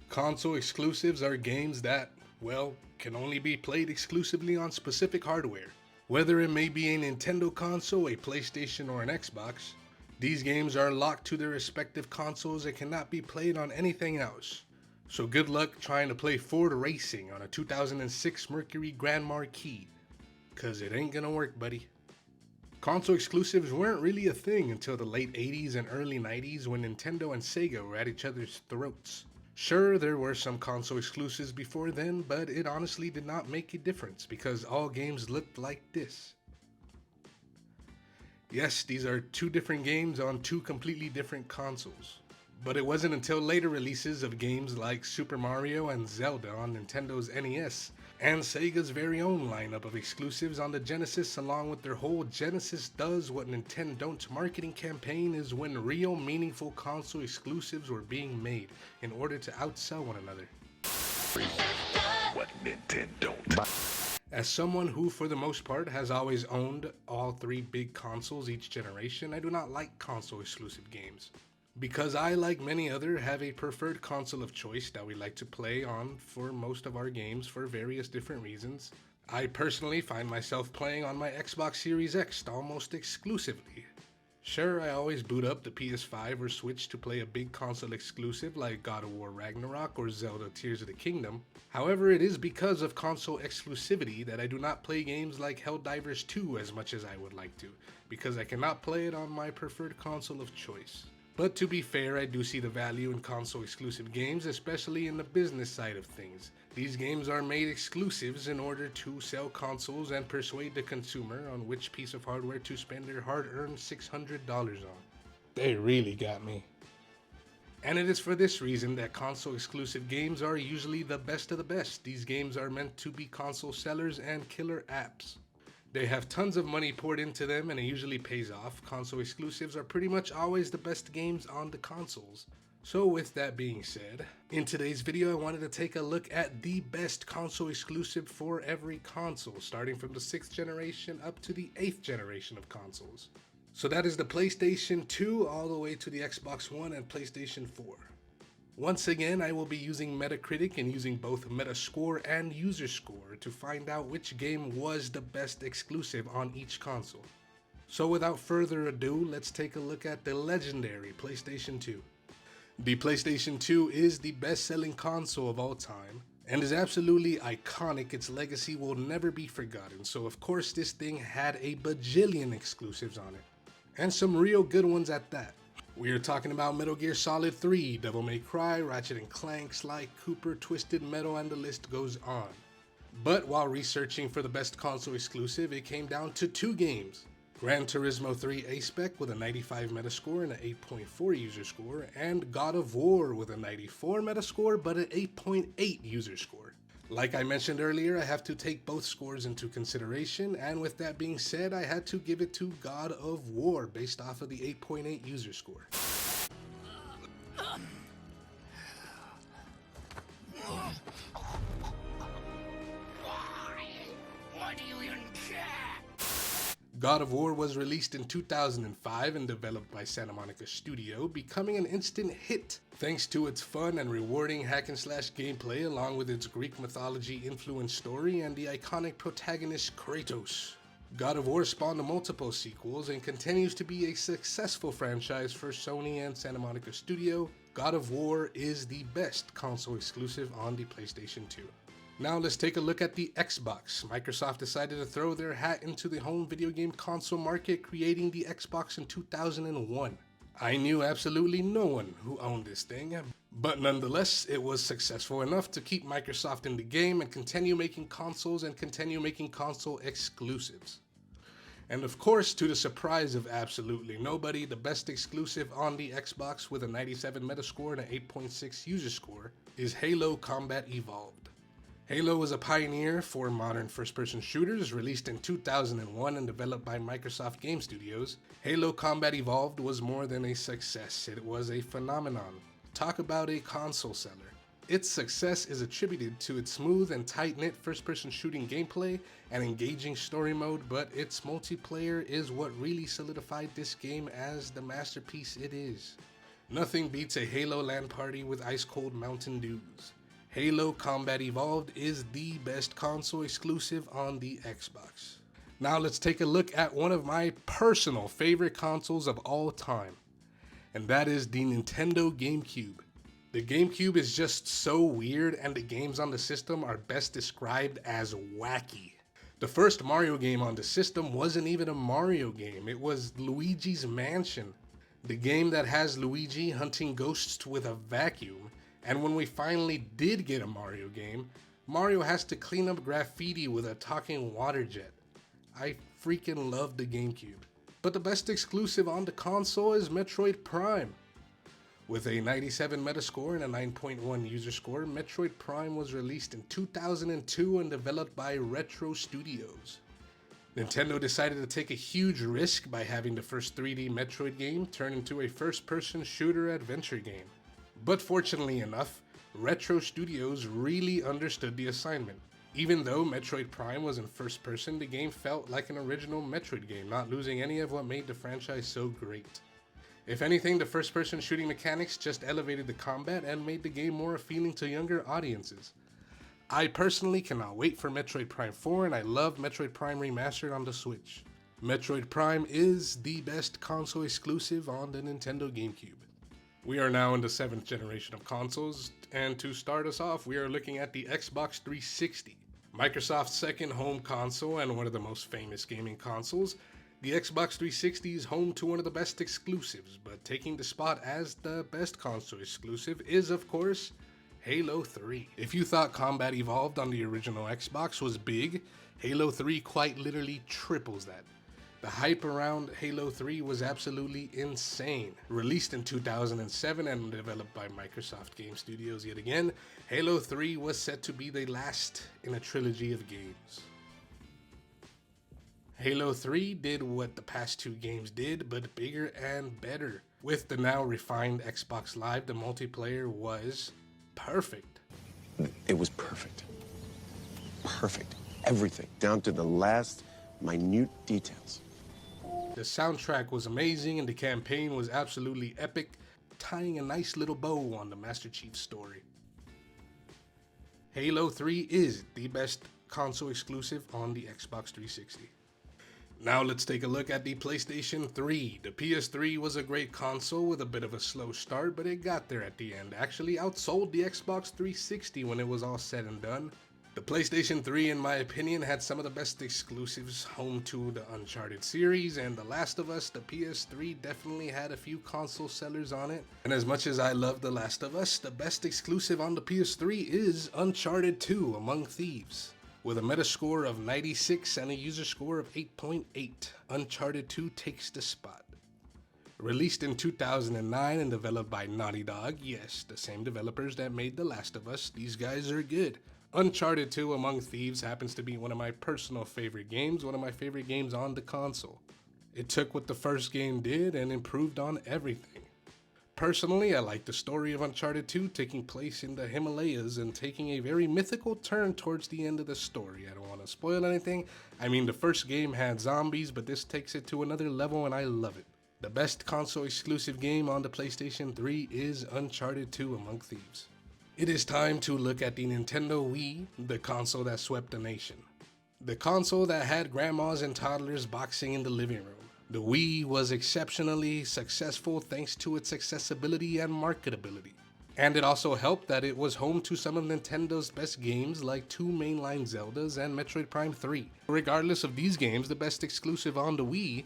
Console exclusives are games that, well, can only be played exclusively on specific hardware. Whether it may be a Nintendo console, a PlayStation, or an Xbox, these games are locked to their respective consoles and cannot be played on anything else. So good luck trying to play Ford Racing on a 2006 Mercury Grand Marquis, cause it ain't gonna work, buddy. Console exclusives weren't really a thing until the late 80s and early 90s when Nintendo and Sega were at each other's throats. Sure, there were some console exclusives before then, but it honestly did not make a difference because all games looked like this. Yes, these are two different games on two completely different consoles. But it wasn't until later releases of games like Super Mario and Zelda on Nintendo's NES, and Sega's very own lineup of exclusives on the Genesis, along with their whole Genesis Does What Nintendo Don't marketing campaign, is when real meaningful console exclusives were being made in order to outsell one another. What Nintendo don't. As someone who, for the most part, has always owned all three big consoles each generation, I do not like console exclusive games. Because I, like many others, have a preferred console of choice that we like to play on for most of our games for various different reasons. I personally find myself playing on my Xbox Series X almost exclusively. Sure, I always boot up the PS5 or Switch to play a big console exclusive like God of War Ragnarok or Zelda Tears of the Kingdom. However, it is because of console exclusivity that I do not play games like Helldivers 2 as much as I would like to, because I cannot play it on my preferred console of choice. But to be fair, I do see the value in console exclusive games, especially in the business side of things. These games are made exclusives in order to sell consoles and persuade the consumer on which piece of hardware to spend their hard-earned $600 on. They really got me. And it is for this reason that console exclusive games are usually the best of the best. These games are meant to be console sellers and killer apps. They have tons of money poured into them and it usually pays off. Console exclusives are pretty much always the best games on the consoles. So with that being said, in today's video I wanted to take a look at the best console exclusive for every console, starting from the 6th generation up to the 8th generation of consoles. So that is the PlayStation 2 all the way to the Xbox One and PlayStation 4. Once again, I will be using Metacritic and using both Metascore and User Score to find out which game was the best exclusive on each console. So without further ado, let's take a look at the legendary PlayStation 2. The PlayStation 2 is the best-selling console of all time and is absolutely iconic. Its legacy will never be forgotten, so of course this thing had a bajillion exclusives on it, and some real good ones at that. We are talking about Metal Gear Solid 3, Devil May Cry, Ratchet & Clank, Sly Cooper, Twisted Metal, and the list goes on. But while researching for the best console exclusive, it came down to two games. Gran Turismo 3 A-Spec with a 95 Metascore and an 8.4 user score, and God of War with a 94 Metascore but an 8.8 user score. Like I mentioned earlier, I have to take both scores into consideration, and with that being said, I had to give it to God of War based off of the 8.8 user score. Why do you even care? God of War was released in 2005 and developed by Santa Monica Studio, becoming an instant hit thanks to its fun and rewarding hack-and-slash gameplay along with its Greek mythology-influenced story and the iconic protagonist Kratos. God of War spawned multiple sequels and continues to be a successful franchise for Sony and Santa Monica Studio. God of War is the best console exclusive on the PlayStation 2. Now let's take a look at the Xbox. Microsoft decided to throw their hat into the home video game console market, creating the Xbox in 2001. I knew absolutely no one who owned this thing, but nonetheless, it was successful enough to keep Microsoft in the game and continue making consoles and continue making console exclusives. And of course, to the surprise of absolutely nobody, the best exclusive on the Xbox with a 97 Metascore and an 8.6 user score is Halo Combat Evolved. Halo was a pioneer for modern first-person shooters, released in 2001 and developed by Microsoft Game Studios. Halo Combat Evolved was more than a success, it was a phenomenon. Talk about a console seller. Its success is attributed to its smooth and tight-knit first-person shooting gameplay and engaging story mode, but its multiplayer is what really solidified this game as the masterpiece it is. Nothing beats a Halo LAN party with ice-cold Mountain Dews. Halo Combat Evolved is the best console exclusive on the Xbox. Now let's take a look at one of my personal favorite consoles of all time, and that is the Nintendo GameCube. The GameCube is just so weird, and the games on the system are best described as wacky. The first Mario game on the system wasn't even a Mario game, it was Luigi's Mansion. The game that has Luigi hunting ghosts with a vacuum, and when we finally did get a Mario game, Mario has to clean up graffiti with a talking water jet. I freaking love the GameCube. But the best exclusive on the console is Metroid Prime. With a 97 Metascore and a 9.1 user score, Metroid Prime was released in 2002 and developed by Retro Studios. Nintendo decided to take a huge risk by having the first 3D Metroid game turn into a first-person shooter adventure game. But fortunately enough, Retro Studios really understood the assignment. Even though Metroid Prime was in first person, the game felt like an original Metroid game, not losing any of what made the franchise so great. If anything, the first-person shooting mechanics just elevated the combat and made the game more appealing to younger audiences. I personally cannot wait for Metroid Prime 4, and I love Metroid Prime Remastered on the Switch. Metroid Prime is the best console exclusive on the Nintendo GameCube. We are now in the 7th generation of consoles, and to start us off, we are looking at the Xbox 360. Microsoft's second home console and one of the most famous gaming consoles, the Xbox 360 is home to one of the best exclusives, but taking the spot as the best console exclusive is, of course, Halo 3. If you thought Combat Evolved on the original Xbox was big, Halo 3 quite literally triples that. The hype around Halo 3 was absolutely insane. Released in 2007 and developed by Microsoft Game Studios yet again, Halo 3 was set to be the last in a trilogy of games. Halo 3 did what the past two games did, but bigger and better. With the now refined Xbox Live, the multiplayer was perfect. It was perfect. Perfect. Everything, down to the last minute details. The soundtrack was amazing and the campaign was absolutely epic, tying a nice little bow on the Master Chief story. Halo 3 is the best console exclusive on the Xbox 360. Now let's take a look at the PlayStation 3. The PS3 was a great console with a bit of a slow start, but it got there at the end. Actually outsold the Xbox 360 when it was all said and done. The PlayStation 3, in my opinion, had some of the best exclusives, home to the Uncharted series and The Last of Us. The PS3 definitely had a few console sellers on it. And as much as I love The Last of Us, the best exclusive on the PS3 is Uncharted 2: Among Thieves. With a Metascore of 96 and a user score of 8.8, Uncharted 2 takes the spot. Released in 2009 and developed by Naughty Dog, yes, the same developers that made The Last of Us, these guys are good. Uncharted 2: Among Thieves happens to be one of my personal favorite games, one of my favorite games on the console. It took what the first game did and improved on everything. Personally, I like the story of Uncharted 2 taking place in the Himalayas and taking a very mythical turn towards the end of the story. I don't want to spoil anything. I mean, the first game had zombies, but this takes it to another level and I love it. The best console exclusive game on the PlayStation 3 is Uncharted 2: Among Thieves. It is time to look at the Nintendo Wii, the console that swept the nation. The console that had grandmas and toddlers boxing in the living room. The Wii was exceptionally successful thanks to its accessibility and marketability. And it also helped that it was home to some of Nintendo's best games like two mainline Zeldas and Metroid Prime 3. Regardless of these games, the best exclusive on the Wii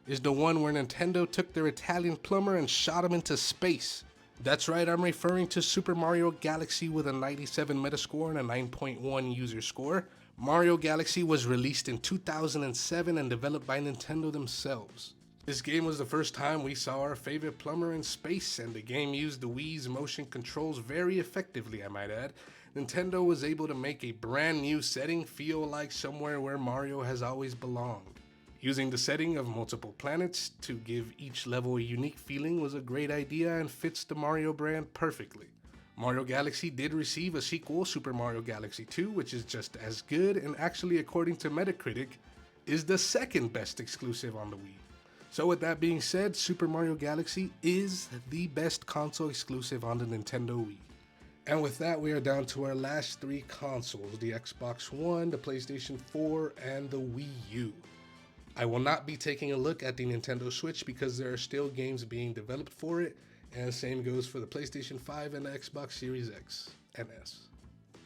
is the one where Nintendo took their Italian plumber and shot him into space. That's right, I'm referring to Super Mario Galaxy with a 97 Metascore and a 9.1 user score. Mario Galaxy was released in 2007 and developed by Nintendo themselves. This game was the first time we saw our favorite plumber in space, and the game used the Wii's motion controls very effectively, I might add. Nintendo was able to make a brand new setting feel like somewhere where Mario has always belonged. Using the setting of multiple planets to give each level a unique feeling was a great idea and fits the Mario brand perfectly. Mario Galaxy did receive a sequel, Super Mario Galaxy 2, which is just as good and actually, according to Metacritic, is the second best exclusive on the Wii. So with that being said, Super Mario Galaxy is the best console exclusive on the Nintendo Wii. And with that, we are down to our last three consoles, the Xbox One, the PlayStation 4, and the Wii U. I will not be taking a look at the Nintendo Switch because there are still games being developed for it, and the same goes for the PlayStation 5 and the Xbox Series X and S.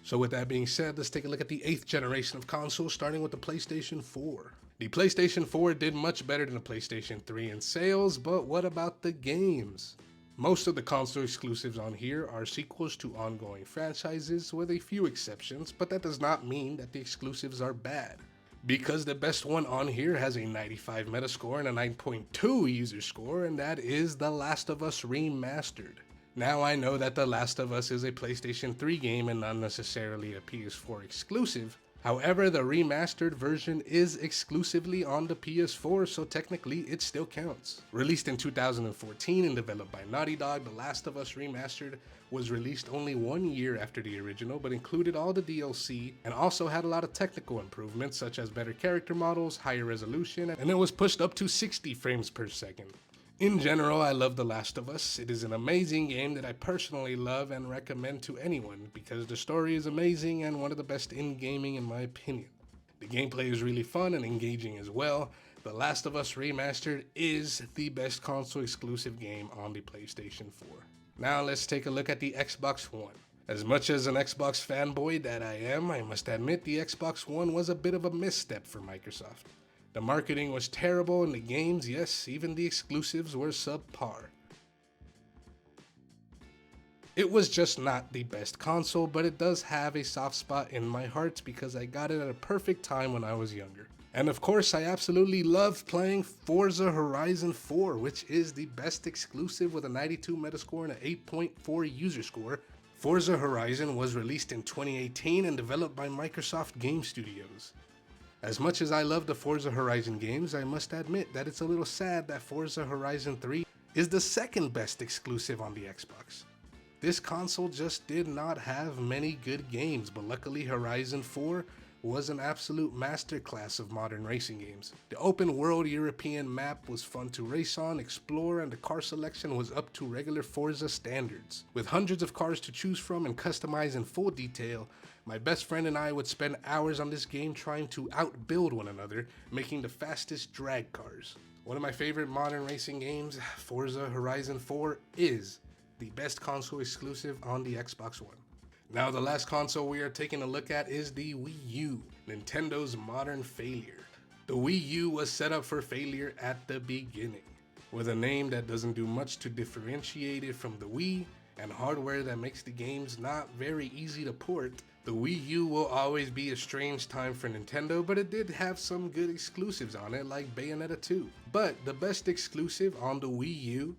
So with that being said, let's take a look at the 8th generation of consoles, starting with the PlayStation 4. The PlayStation 4 did much better than the PlayStation 3 in sales, but what about the games? Most of the console exclusives on here are sequels to ongoing franchises, with a few exceptions, but that does not mean that the exclusives are bad. Because the best one on here has a 95 Metascore and a 9.2 user score, and that is The Last of Us Remastered. Now I know that The Last of Us is a PlayStation 3 game and not necessarily a PS4 exclusive. However, the remastered version is exclusively on the PS4, so technically it still counts. Released in 2014 and developed by Naughty Dog, The Last of Us Remastered was released only 1 year after the original, but included all the DLC and also had a lot of technical improvements such as better character models, higher resolution, and it was pushed up to 60 frames per second. In general, I love The Last of Us. It is an amazing game that I personally love and recommend to anyone because the story is amazing and one of the best in gaming in my opinion. The gameplay is really fun and engaging as well. The Last of Us Remastered is the best console exclusive game on the PlayStation 4. Now let's take a look at the Xbox One. As much as an Xbox fanboy that I am, I must admit the Xbox One was a bit of a misstep for Microsoft. The marketing was terrible and the games, yes, even the exclusives were subpar. It was just not the best console, but it does have a soft spot in my heart because I got it at a perfect time when I was younger. And of course, I absolutely loved playing Forza Horizon 4, which is the best exclusive with a 92 Metascore and an 8.4 user score. Forza Horizon was released in 2018 and developed by Microsoft Game Studios. As much as I love the Forza Horizon games, I must admit that it's a little sad that Forza Horizon 3 is the second best exclusive on the Xbox. This console just did not have many good games, but luckily Horizon 4 was an absolute masterclass of modern racing games. The open world European map was fun to race on, explore, and the car selection was up to regular Forza standards. With hundreds of cars to choose from and customize in full detail, my best friend and I would spend hours on this game trying to outbuild one another, making the fastest drag cars. One of my favorite modern racing games, Forza Horizon 4, is the best console exclusive on the Xbox One. Now the last console we are taking a look at is the Wii U, Nintendo's modern failure. The Wii U was set up for failure at the beginning. With a name that doesn't do much to differentiate it from the Wii, and hardware that makes the games not very easy to port, the Wii U will always be a strange time for Nintendo, but it did have some good exclusives on it like Bayonetta 2. But the best exclusive on the Wii U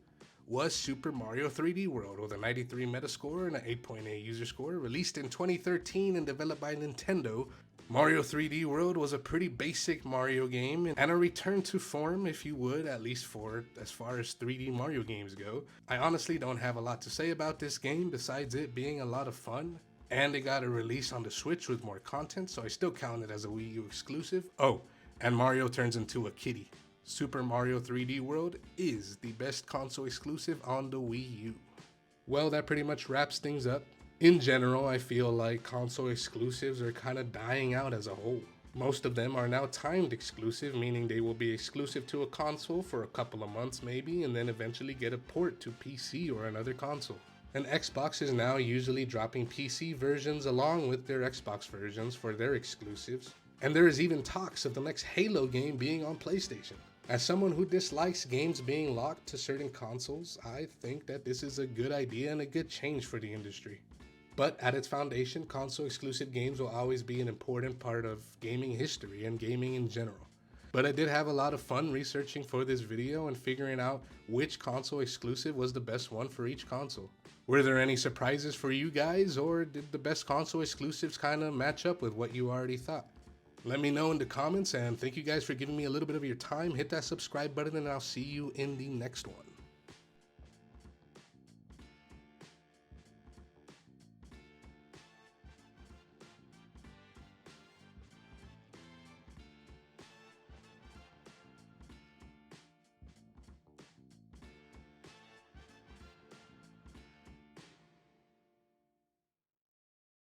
was Super Mario 3D World with a 93 Metascore and an 8.8 user score. Released in 2013 and developed by Nintendo, Mario 3D World was a pretty basic Mario game and a return to form, if you would, at least for as far as 3D Mario games go. I honestly don't have a lot to say about this game besides it being a lot of fun. And it got a release on the Switch with more content, so I still count it as a Wii U exclusive. Oh, and Mario turns into a kitty. Super Mario 3D World is the best console exclusive on the Wii U. Well, that pretty much wraps things up. In general, I feel like console exclusives are kind of dying out as a whole. Most of them are now timed exclusive, meaning they will be exclusive to a console for a couple of months maybe, and then eventually get a port to PC or another console. And Xbox is now usually dropping PC versions along with their Xbox versions for their exclusives. And there is even talks of the next Halo game being on PlayStation. As someone who dislikes games being locked to certain consoles, I think that this is a good idea and a good change for the industry. But at its foundation, console exclusive games will always be an important part of gaming history and gaming in general. But I did have a lot of fun researching for this video and figuring out which console exclusive was the best one for each console. Were there any surprises for you guys, or did the best console exclusives kind of match up with what you already thought? Let me know in the comments, and thank you guys for giving me a little bit of your time. Hit that subscribe button and I'll see you in the next one.